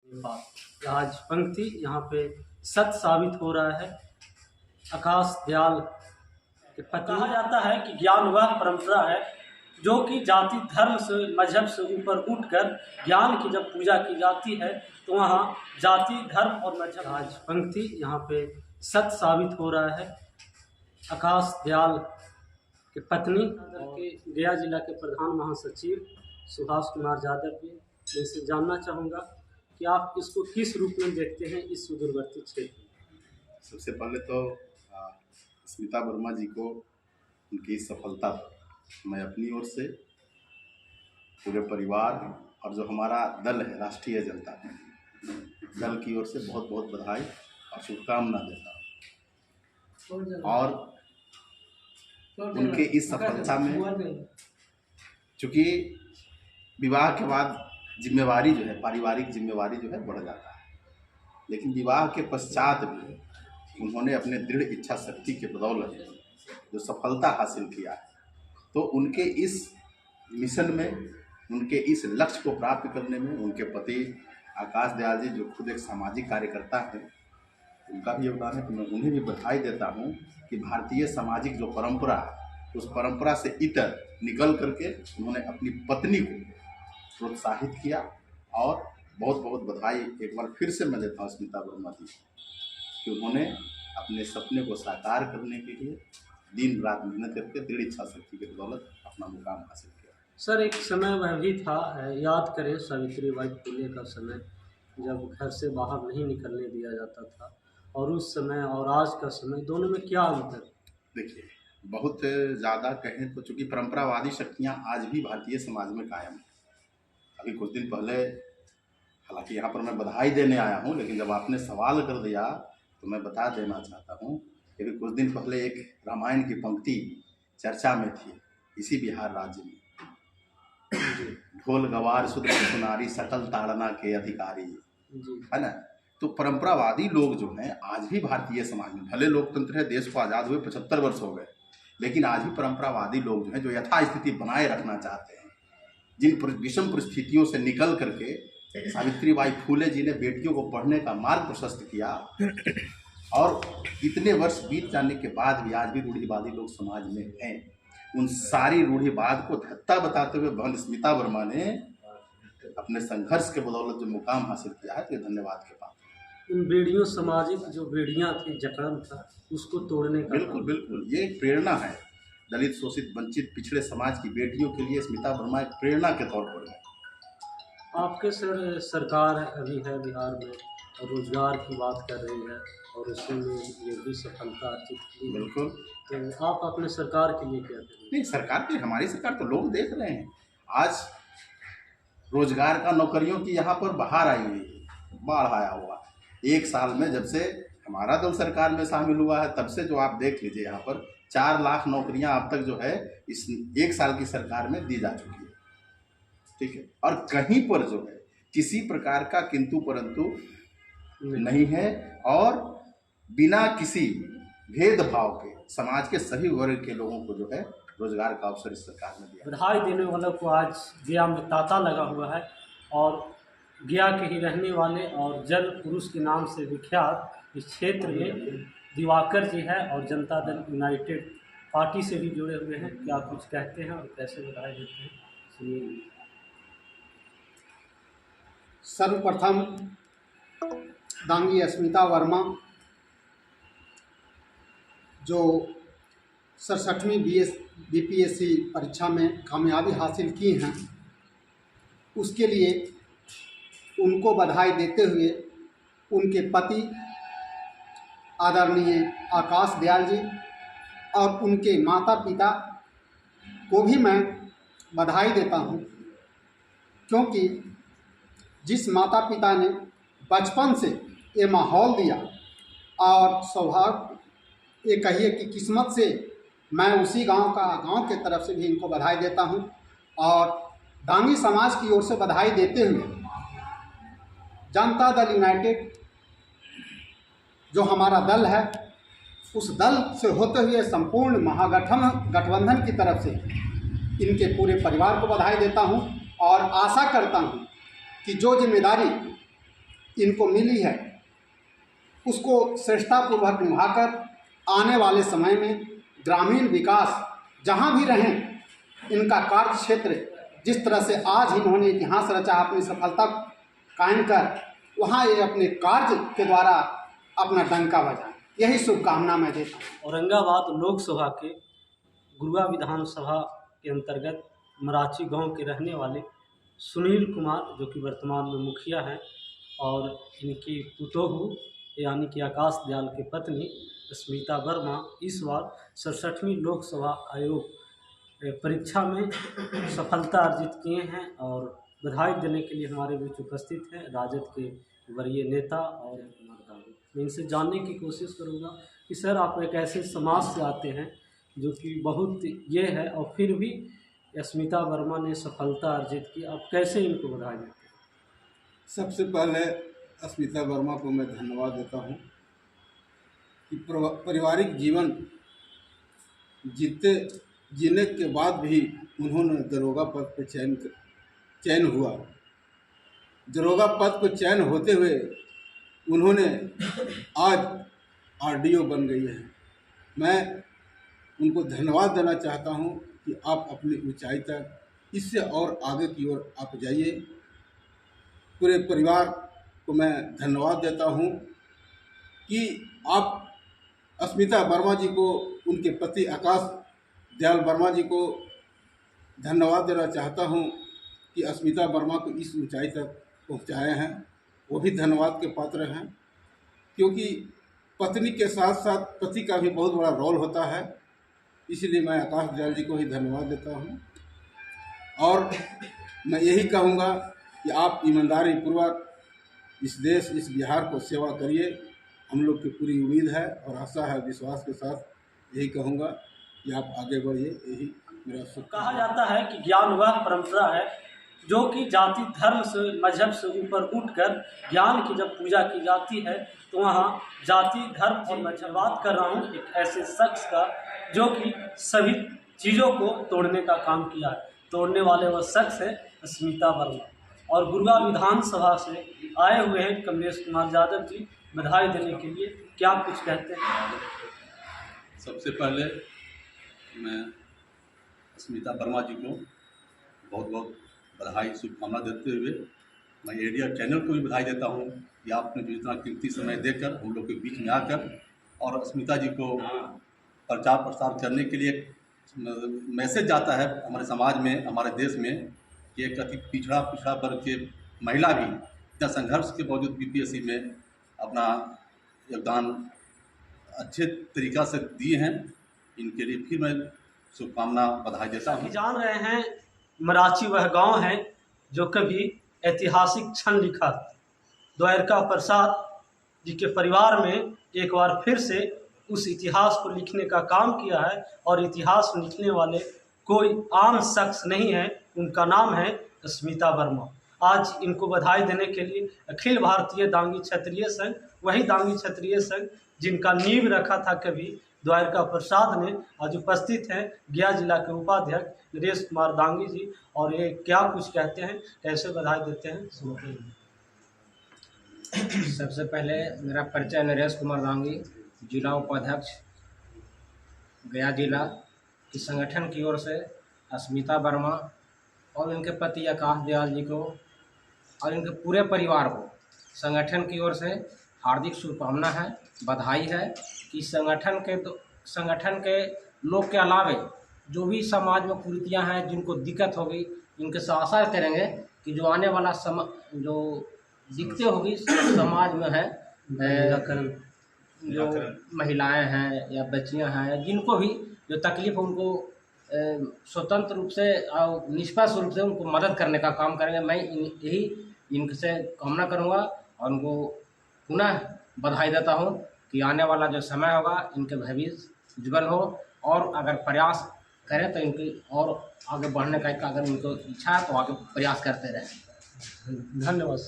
आज पंक्ति यहाँ पे सत्य साबित हो रहा है। आकाश दयाल के कहा जाता है कि ज्ञान वह परंपरा है जो कि जाति धर्म से मजहब से ऊपर उठकर ज्ञान की जब पूजा की जाती है तो वहाँ जाति धर्म और मजहब। आज पंक्ति यहाँ पे सत्य साबित हो रहा है। आकाश दयाल के पत्नी के गया जिला के प्रधान महासचिव सुभाष कुमार यादव जी, मैं इनसे जानना चाहूँगा कि आप इसको किस रूप में देखते हैं इस सुदूरवर्ती क्षेत्र में। सबसे पहले तो स्मिता वर्मा जी को उनकी सफलता मैं अपनी ओर से पूरे परिवार और जो हमारा दल है राष्ट्रीय जनता दल की ओर से बहुत बहुत बधाई और शुभकामना देता हूँ। और उनके इस सफलता में चूँकि विवाह के बाद जिम्मेवारी जो है पारिवारिक जिम्मेवारी जो है बढ़ जाता है, लेकिन विवाह के पश्चात भी उन्होंने अपने दृढ़ इच्छा शक्ति के बदौलत जो सफलता हासिल किया है, तो उनके इस मिशन में उनके इस लक्ष्य को प्राप्त करने में उनके पति आकाश दयाल जी जो खुद एक सामाजिक कार्यकर्ता हैं, उनका भी योगदान है। तो मैं उन्हें भी बधाई देता हूँ कि भारतीय सामाजिक जो परंपरा है उस परंपरा से इतर निकल करके उन्होंने अपनी पत्नी को प्रोत्साहित किया। और बहुत बहुत बधाई एक बार फिर से मैं देता हूँ स्मिता वर्मा जी कि उन्होंने अपने सपने को साकार करने के लिए दिन रात मेहनत करके दृढ़ इच्छा शक्ति के बदौलत अपना मुकाम हासिल किया। सर, एक समय वह भी था, याद करें सावित्रीबाई फुले का समय, जब घर से बाहर नहीं निकलने दिया जाता था, और उस समय और आज का समय दोनों में क्या अंतर? देखिए, बहुत ज़्यादा कहें तो चूँकि परंपरावादी शक्तियाँ आज भी भारतीय समाज में कायम हैं। अभी कुछ दिन पहले, हालांकि यहाँ पर मैं बधाई देने आया हूँ, लेकिन जब आपने सवाल कर दिया तो मैं बता देना चाहता हूँ कि अभी कुछ दिन पहले एक रामायण की पंक्ति चर्चा में थी इसी बिहार राज्य में, ढोल गवार शूद्र सुनारी सकल ताड़ना के अधिकारी, है ना। तो परंपरावादी लोग जो हैं आज भी भारतीय समाज में, भले लोकतंत्र है, देश को आज़ाद हुए 75 वर्ष हो गए, लेकिन आज भी परंपरावादी लोग जो हैं जो यथास्थिति बनाए रखना चाहते हैं, जिन विषम परिस्थितियों से निकल करके सावित्रीबाई फुले जी ने बेटियों को पढ़ने का मार्ग प्रशस्त किया, और इतने वर्ष बीत जाने के बाद भी आज भी रूढ़िवादी लोग समाज में हैं। उन सारी रूढ़िवाद को धत्ता बताते हुए बहन स्मिता वर्मा ने अपने संघर्ष के बदौलत जो मुकाम हासिल किया है, तो ये धन्यवाद के पात्र। उन बेड़ियों, सामाजिक जो बेड़ियाँ थी, जकड़न था, उसको तोड़ने का बिल्कुल बिल्कुल ये एक प्रेरणा है। दलित, शोषित, वंचित, पिछड़े समाज की बेटियों के लिए स्मिता वर्मा एक प्रेरणा के तौर पर है। आपके सरकार अभी है बिहार में और रोजगार की बात कर रही है और उसमें ये भी सफलता अर्जित की। बिल्कुल। तो आप अपने सरकार के लिए क्या करेंगे? नहीं, सरकार की, हमारी सरकार तो लोग देख रहे हैं। आज रोजगार का नौकरियों की यहाँ पर बहार आई हुई है, बाढ़ आया हुआ है। एक साल में जब से हमारा दल सरकार में शामिल हुआ है तब से जो आप देख लीजिए, यहाँ पर 4 लाख नौकरियाँ अब तक जो है इस 1 साल की सरकार में दी जा चुकी है, ठीक है। और कहीं पर जो है किसी प्रकार का किंतु परंतु नहीं है, और बिना किसी भेदभाव के समाज के सभी वर्ग के लोगों को जो है रोजगार का अवसर इस सरकार ने दिया। बधाई देने वालों को आज गया में तांता लगा हुआ है, और गया के ही रहने वाले और जल पुरुष के नाम से विख्यात इस क्षेत्र में दिवाकर जी है और जनता दल यूनाइटेड पार्टी से भी जुड़े हुए हैं। क्या कुछ कहते हैं और कैसे बधाई देते हैं, सुनिए। सर्वप्रथम दांगी स्मिता वर्मा जो 67वीं बीपीएससी परीक्षा में कामयाबी हासिल की हैं, उसके लिए उनको बधाई देते हुए उनके पति आदरणीय आकाश दयाल जी और उनके माता पिता को भी मैं बधाई देता हूं, क्योंकि जिस माता पिता ने बचपन से ये माहौल दिया और सौभाग्य, ये कहिए कि किस्मत से मैं उसी गांव के तरफ से भी इनको बधाई देता हूं। और दांगी समाज की ओर से बधाई देते हुए जनता दल यूनाइटेड जो हमारा दल है, उस दल से होते हुए संपूर्ण महागठबंधन की तरफ से इनके पूरे परिवार को बधाई देता हूं, और आशा करता हूं कि जो जिम्मेदारी इनको मिली है उसको श्रेष्ठतापूर्वक निभाकर आने वाले समय में ग्रामीण विकास जहाँ भी रहें, इनका कार्य क्षेत्र जिस तरह से आज इन्होंने इतिहास रचा, अपनी सफलता कायम कर वहाँ ये अपने कार्य के द्वारा अपना डंका बजाएं, यही शुभकामना मैं देता हूँ। औरंगाबाद लोकसभा के गुरुआ विधानसभा के अंतर्गत मराची गांव के रहने वाले सुनील कुमार, जो कि वर्तमान में मुखिया हैं, और इनकी पुतोहू यानी कि आकाश दयाल की पत्नी स्मिता वर्मा इस बार 67वीं लोकसभा आयोग परीक्षा में सफलता अर्जित किए हैं। और बधाई देने के लिए हमारे बीच उपस्थित हैं राजद के वरीय नेता और मर्दानी। मैं इनसे जानने की कोशिश करूंगा कि सर, आप एक ऐसे समाज से आते हैं जो कि बहुत ये है, और फिर भी स्मिता वर्मा ने सफलता अर्जित की, आप कैसे इनको बधाई देते हैं? सबसे पहले स्मिता वर्मा को मैं धन्यवाद देता हूँ कि पारिवारिक जीवन जीने के बाद भी उन्होंने दरोगा पद पर चयन हुआ। दरोगा पद पर चयन होते हुए उन्होंने आज आरडीओ बन गई है। मैं उनको धन्यवाद देना चाहता हूँ कि आप अपनी ऊंचाई तक इससे और आगे की ओर आप जाइए। पूरे परिवार को मैं धन्यवाद देता हूँ कि आप स्मिता वर्मा जी को, उनके पति आकाश दयाल वर्मा जी को धन्यवाद देना चाहता हूँ कि स्मिता वर्मा को इस ऊंचाई तक पहुँचाए हैं। वो भी धन्यवाद के पात्र हैं, क्योंकि पत्नी के साथ साथ पति का भी बहुत बड़ा रोल होता है। इसलिए मैं आकाश दयाल जी को ही धन्यवाद देता हूँ। और मैं यही कहूँगा कि आप ईमानदारी पूर्वक इस देश, इस बिहार को सेवा करिए। हम लोग की पूरी उम्मीद है और आशा है, विश्वास के साथ यही कहूँगा कि आप आगे बढ़िए। यही मेरा कहा जाता है कि ज्ञान वह परंपरा है जो कि जाति धर्म से, मजहब से ऊपर उठकर ज्ञान की जब पूजा की जाती है तो वहाँ जाति धर्म और मजहब बात कर रहा हूँ एक ऐसे शख्स का जो कि सभी चीज़ों को तोड़ने का काम किया है। तोड़ने वाले वह शख्स है स्मिता वर्मा। और गुरुआ विधानसभा से आए हुए हैं कमलेश कुमार यादव जी बधाई देने के लिए, क्या कुछ कहते हैं? सबसे पहले मैं स्मिता वर्मा जी को बहुत बहुत बधाई, शुभकामना देते हुए मैं एडिया चैनल को भी बधाई देता हूँ कि आपने जो इतना कीमती समय देकर हम लोग के बीच में आकर और स्मिता जी को प्रचार प्रसार करने के लिए मैसेज जाता है हमारे समाज में, हमारे देश में, कि एक अति पिछड़ा वर्ग के महिला भी इतना संघर्ष के बावजूद बीपीएससी में अपना योगदान अच्छे तरीक़ा से दिए हैं। इनके लिए फिर मैं शुभकामना, बधाई देता हूँ। जान रहे हैं मराची वह गांव है जो कभी ऐतिहासिक क्षण लिखा। द्वारका प्रसाद जी के परिवार में एक बार फिर से उस इतिहास को लिखने का काम किया है, और इतिहास लिखने वाले कोई आम शख्स नहीं है, उनका नाम है स्मिता वर्मा। आज इनको बधाई देने के लिए अखिल भारतीय दांगी क्षत्रिय संघ, वही दांगी क्षत्रिय संघ जिनका नींव रखा था कभी द्वारका प्रसाद ने, आज उपस्थित हैं गया जिला के उपाध्यक्ष नरेश कुमार दांगी जी। और ये क्या कुछ कहते हैं, कैसे बधाई देते हैं, सुनते हैं। सबसे पहले मेरा परिचय नरेश कुमार दांगी, जिला उपाध्यक्ष गया जिला की संगठन की ओर से स्मिता वर्मा और इनके पति आकाश दयाल जी को और इनके पूरे परिवार को संगठन की ओर से हार्दिक शुभकामना है, बधाई है कि संगठन के लोग के अलावे जो भी समाज में कुरीतियाँ हैं, जिनको दिक्कत होगी, इनके से आशा करेंगे कि जो आने वाला जो दिक्कतें होगी समाज में है, जो महिलाएं हैं या बच्चियां हैं, या जिनको भी जो तकलीफ है, उनको स्वतंत्र रूप से और निष्पक्ष रूप से उनको मदद करने का काम करेंगे। मैं यही इनसे कामना करूंगा और उनको पुनः बधाई देता हूं कि आने वाला जो समय होगा इनके भविष्य उज्जवल हो, और अगर प्रयास करें तो इनकी और आगे बढ़ने का अगर उनको इच्छा है तो आगे प्रयास करते रहें। धन्यवाद।